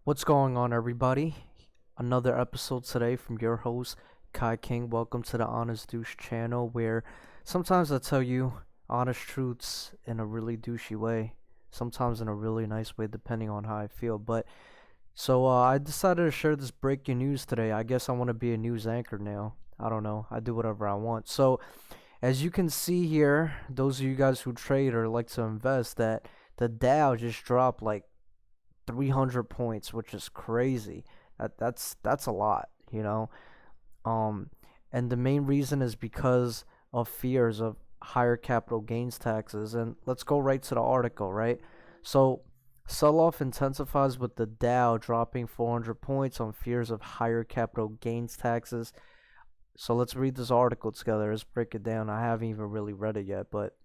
What's going on, everybody? Another episode today from your host, Kai King. Welcome to the Honest Douche channel, where sometimes I tell you honest truths in a really douchey way, sometimes in a really nice way, depending on how I feel. I decided to share this breaking news today. I guess I want to be a news anchor now. I don't know. I do whatever I want. So, as you can see here, those of you guys who trade or like to invest, that the Dow just dropped like 300 points, which is crazy. That's a lot, you know. Um, and the main reason is because of fears of higher capital gains taxes. And let's go right to the article, right? So, sell-off intensifies with the Dow dropping 400 points on fears of higher capital gains taxes. So let's read this article together. Let's break it down. I haven't even really read it yet, but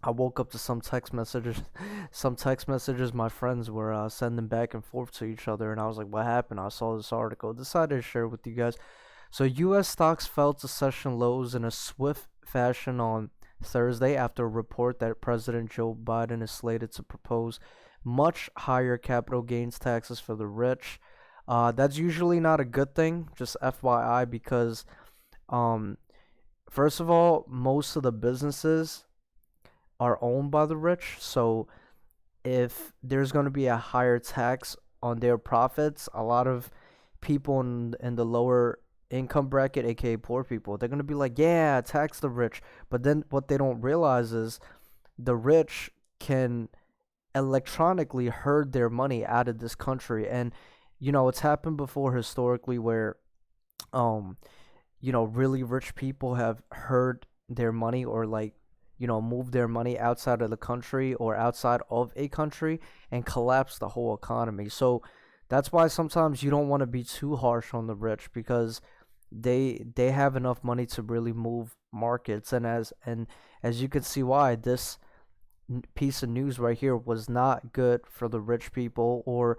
I woke up to some text messages, my friends were sending back and forth to each other, and I was like, "What happened?" I saw this article, decided to share it with you guys. So, U.S. stocks fell to session lows in a swift fashion on Thursday after a report that President Joe Biden is slated to propose much higher capital gains taxes for the rich. That's usually not a good thing, just FYI, because um, first of all, most of the businesses are owned by the rich. So if there's going to be a higher tax on their profits, a lot of people in the lower income bracket, aka poor people, they're going to be like, yeah, tax the rich. But then what they don't realize is the rich can electronically herd their money out of this country. And, it's happened before historically where, um, really rich people have herd their money or like move their money outside of the country or outside of a country and collapse the whole economy. So that's why sometimes you don't want to be too harsh on the rich because they have enough money to really move markets. And as you can see why this piece of news right here was not good for the rich people or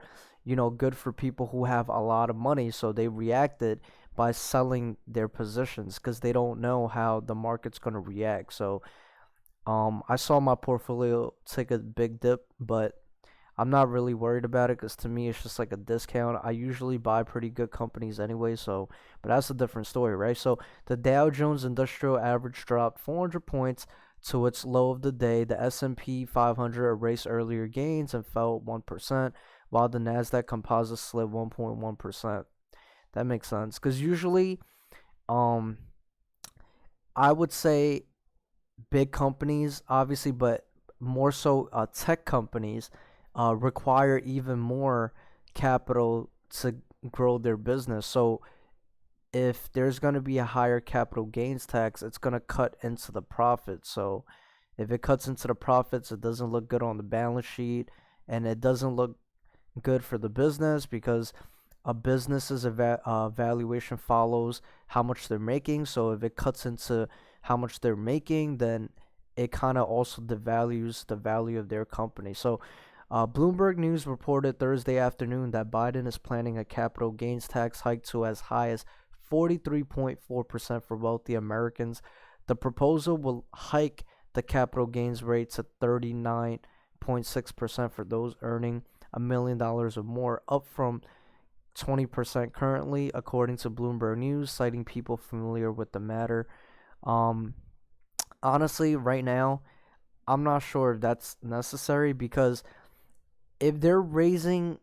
good for people who have a lot of money. So they reacted by selling their positions because they don't know how the market's going to react. So I saw my portfolio take a big dip, but I'm not really worried about it because to me it's just like a discount. I usually buy pretty good companies anyway, but that's a different story, right? So the Dow Jones Industrial Average dropped 400 points to its low of the day. The S&P 500 erased earlier gains and fell 1%, while the Nasdaq Composite slid 1.1%. That makes sense because usually, um, I would say big companies, obviously, but more so tech companies require even more capital to grow their business. So if there's going to be a higher capital gains tax, it's going to cut into the profits. So if it cuts into the profits, it doesn't look good on the balance sheet and it doesn't look good for the business because a business's valuation follows how much they're making. So if it cuts into how much they're making, then it kind of also devalues the value of their company. So Bloomberg News reported Thursday afternoon that Biden is planning a capital gains tax hike to as high as 43.4% for wealthy Americans. The proposal will hike the capital gains rate to 39.6% for those earning $1 million or more, up from 20% currently, according to Bloomberg News, citing people familiar with the matter. Um, Honestly, right now, I'm not sure if that's necessary because if they're raising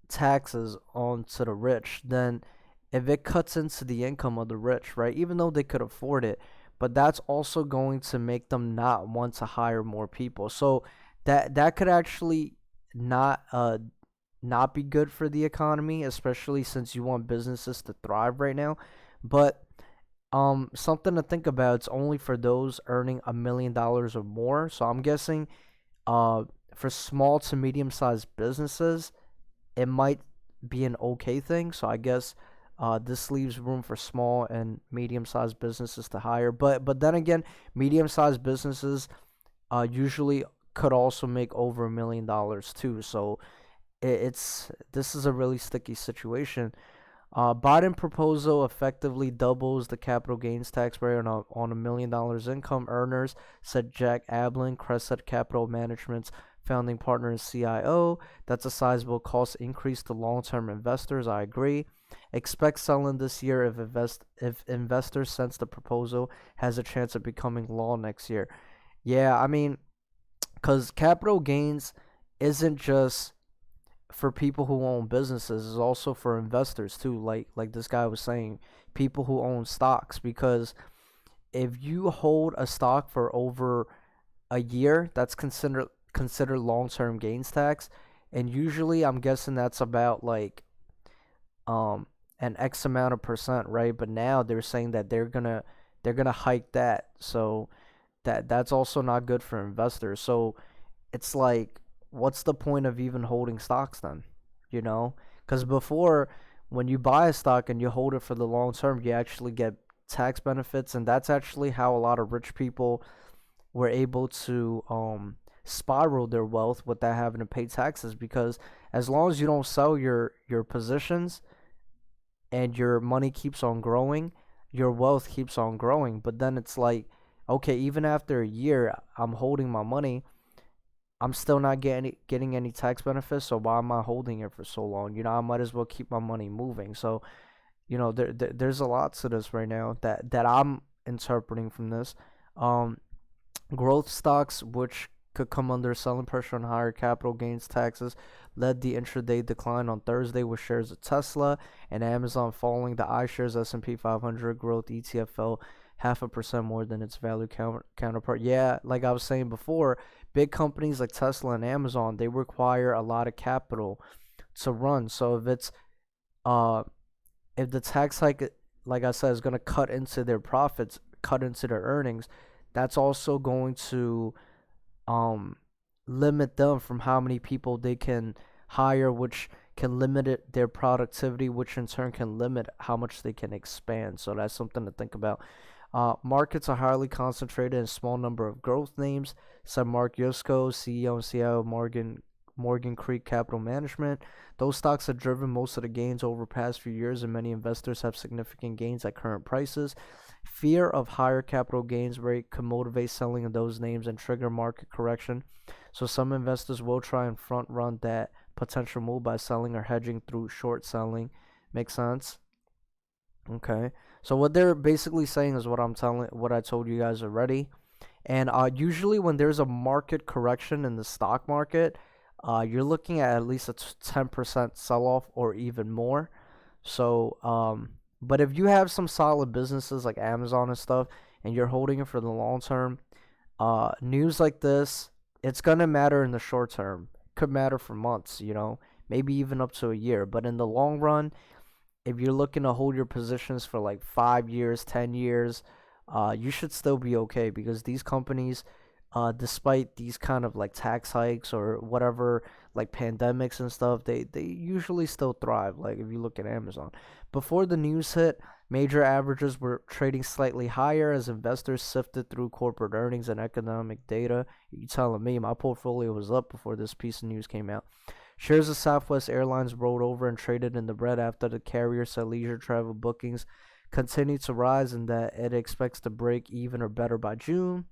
taxes onto the rich, then if it cuts into the income of the rich, right, even though they could afford it, but that's also going to make them not want to hire more people. So that could actually not not be good for the economy, especially since you want businesses to thrive right now. But something to think about. It's only for those earning $1 million or more. So I'm guessing, for small to medium sized businesses, it might be an okay thing. So I guess, this leaves room for small and medium sized businesses to hire. But then again, medium sized businesses, usually could also make over $1 million too. So this is a really sticky situation. Biden proposal effectively doubles the capital gains tax rate on $1 million income earners, said Jack Ablin, Crescent Capital Management's founding partner and CIO. That's a sizable cost increase to long-term investors. I agree. Expect selling this year if investors sense the proposal has a chance of becoming law next year. Yeah, I mean, because capital gains isn't just for people who own businesses, it's also for investors too. Like this guy was saying, people who own stocks. Because if you hold a stock for over a year, that's considered long-term gains tax, and usually I'm guessing that's about like um an X amount of percent, right? But now they're saying that they're gonna hike that, so that's also not good for investors. So it's like, what's the point of even holding stocks then? You know, because before, when you buy a stock and you hold it for the long term, you actually get tax benefits, and that's actually how a lot of rich people were able to spiral their wealth without having to pay taxes. Because as long as you don't sell your positions and your money keeps on growing, your wealth keeps on growing. But then it's like, okay, even after a year, I'm holding my money, I'm still not getting any tax benefits. So why am I holding it for so long? You know, I might as well keep my money moving. So you know, there's a lot to this right now that I'm interpreting from this. Um, Growth stocks, which could come under selling pressure on higher capital gains taxes, led the intraday decline on Thursday, with shares of Tesla and Amazon falling. The iShares S&P 500 growth ETF fell 0.5% more than its value counterpart. Yeah, like I was saying before, big companies like Tesla and Amazon, they require a lot of capital to run. So uh if the tax hike, like I said, is going to cut into their profits, cut into their earnings, that's also going to um limit them from how many people they can hire, which can limit their productivity, which in turn can limit how much they can expand. So that's something to think about. Markets are highly concentrated in a small number of growth names, said Mark Yusko, CEO and CIO of Morgan Creek Capital Management. Those stocks have driven most of the gains over the past few years, and many investors have significant gains at current prices. Fear of higher capital gains rate could motivate selling of those names and trigger market correction. So some investors will try and front run that potential move by selling or hedging through short selling. Make sense? Okay. So what they're basically saying is what I told you guys already. And usually when there's a market correction in the stock market, you're looking at least a 10% sell-off or even more. So, but if you have some solid businesses like Amazon and stuff, and you're holding it for the long term, news like this, it's gonna matter in the short term. Could matter for months, you know, maybe even up to a year. But in the long run, if you're looking to hold your positions for like 5 years, 10 years, you should still be okay, because these companies, despite these kind of like tax hikes or whatever, like pandemics and stuff, they usually still thrive. Like if you look at Amazon, before the news hit, major averages were trading slightly higher as investors sifted through corporate earnings and economic data. You telling me my portfolio was up before this piece of news came out. Shares of Southwest Airlines rolled over and traded in the red after the carrier said leisure travel bookings continue to rise and that it expects to break even or better by June.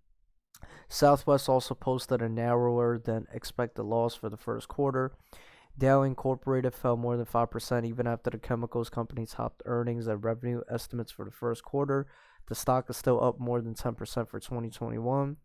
Southwest also posted a narrower than expected loss for the first quarter. Dow Incorporated fell more than 5% even after the chemicals company topped earnings and revenue estimates for the first quarter. The stock is still up more than 10% for 2021.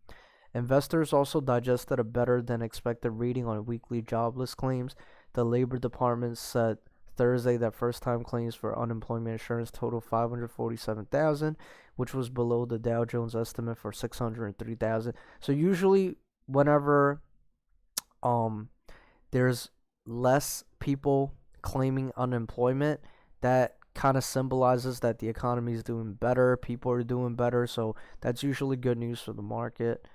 Investors also digested a better than expected reading on weekly jobless claims. The Labor Department said Thursday that first time claims for unemployment insurance totaled 547,000, which was below the Dow Jones estimate for 603,000. So usually whenever um there's less people claiming unemployment, that kind of symbolizes that the economy is doing better, people are doing better, so that's usually good news for the market.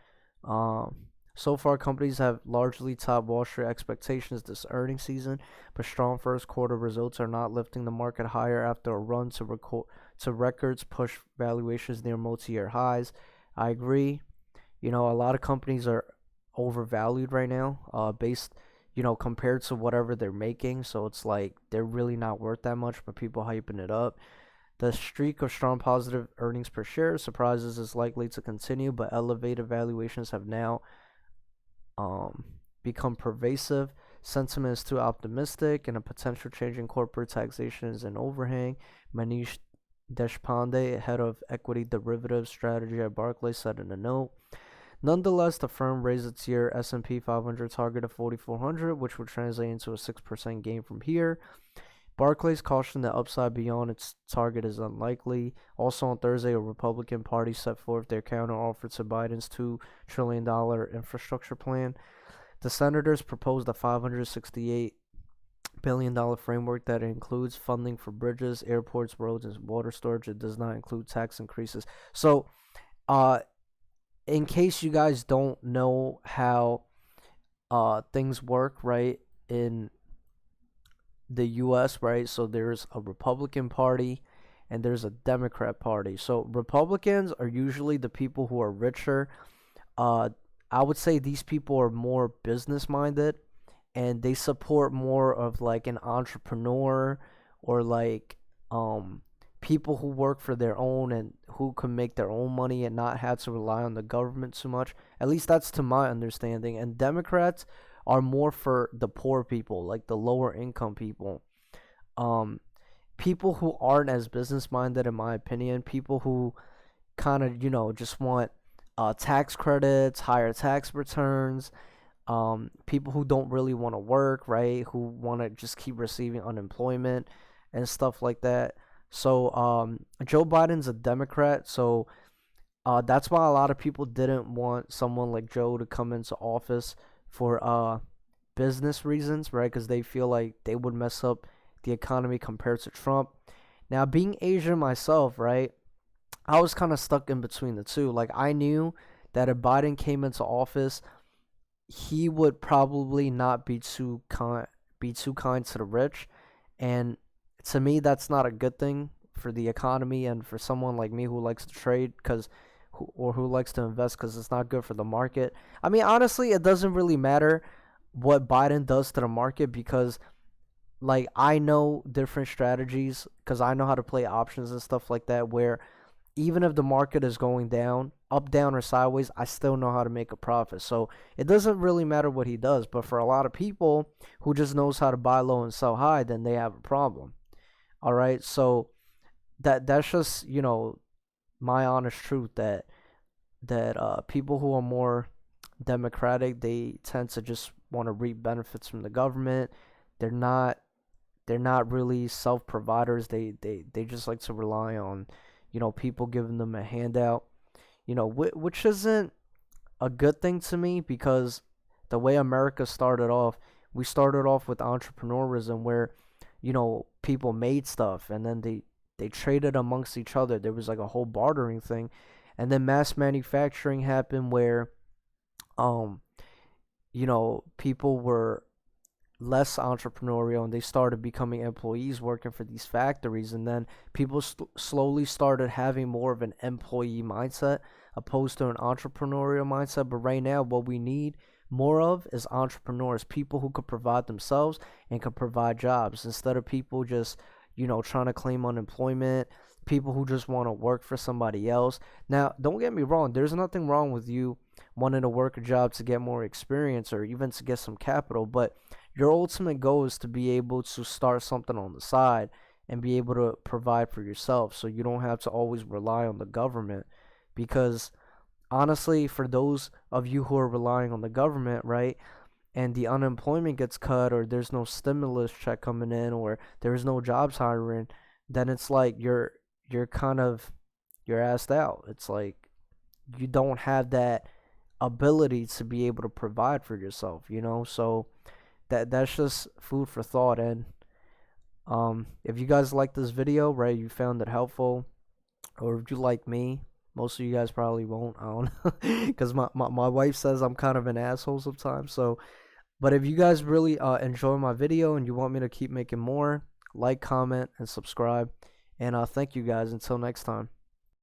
So far, companies have largely topped Wall Street expectations this earnings season, but strong first quarter results are not lifting the market higher after a run to records push valuations near multi-year highs. I agree. You know, a lot of companies are overvalued right now, based, you know, compared to whatever they're making. So it's like they're really not worth that much, but people hyping it up. The streak of strong positive earnings per share surprises is likely to continue, but elevated valuations have now um become pervasive. Sentiment is too optimistic, and a potential change in corporate taxation is an overhang. Manish Deshpande, head of equity derivatives strategy at Barclays, said in a note. Nonetheless, the firm raised its year S&P 500 target of 4,400, which would translate into a 6% gain from here. Barclays cautioned that upside beyond its target is unlikely. Also on Thursday, a Republican Party set forth their counteroffer to Biden's $2 trillion infrastructure plan. The senators proposed a $568 billion framework that includes funding for bridges, airports, roads, and water storage. It does not include tax increases. So, in case you guys don't know how things work, right, in the U.S., right, so there's a Republican Party and there's a Democrat Party. So Republicans are usually the people who are richer. I would say these people are more business minded, and they support more of like an entrepreneur, or like people who work for their own and who can make their own money and not have to rely on the government too much. At least that's to my understanding. And Democrats are more for the poor people, like the lower income people. People who aren't as business minded, in my opinion, people who kind of, just want tax credits, higher tax returns, people who don't really want to work, right? Who want to just keep receiving unemployment and stuff like that. So Joe Biden's a Democrat, so that's why a lot of people didn't want someone like Joe to come into office for business reasons, right? Because they feel like they would mess up the economy compared to Trump. Now, being Asian myself, right, I was kind of stuck in between the two. Like, I knew that if Biden came into office, he would probably not be too kind to the rich, and to me, that's not a good thing for the economy and for someone like me who likes to trade, who likes to invest, because it's not good for the market. I mean, honestly, it doesn't really matter what Biden does to the market, because like, I know different strategies, because I know how to play options and stuff like that, where even if the market is going down, up, down, or sideways, I still know how to make a profit. So it doesn't really matter what he does. But for a lot of people who just knows how to buy low and sell high, then they have a problem. All right, so that's just, my honest truth, that people who are more democratic, they tend to just want to reap benefits from the government. They're not really self-providers. They just like to rely on, people giving them a handout, which isn't a good thing to me, because the way America started off, we started off with entrepreneurism, where people made stuff and then they traded amongst each other. There was like a whole bartering thing, and then mass manufacturing happened, where people were less entrepreneurial and they started becoming employees working for these factories, and then people slowly started having more of an employee mindset opposed to an entrepreneurial mindset. But right now, what we need more of is entrepreneurs, people who could provide themselves and could provide jobs, instead of people just trying to claim unemployment, people who just want to work for somebody else. Now, don't get me wrong, there's nothing wrong with you wanting to work a job to get more experience or even to get some capital, but your ultimate goal is to be able to start something on the side and be able to provide for yourself, so you don't have to always rely on the government. Because honestly, for those of you who are relying on the government, right, and the unemployment gets cut, or there's no stimulus check coming in, or there's no jobs hiring, then it's like you're asked out. It's like you don't have that ability to be able to provide for yourself, so that's just food for thought. And if you guys like this video, right, you found it helpful, or if you like me, most of you guys probably won't, I don't know, because my wife says I'm kind of an asshole sometimes. So, but if you guys really enjoy my video and you want me to keep making more, like, comment, and subscribe. And thank you guys. Until next time.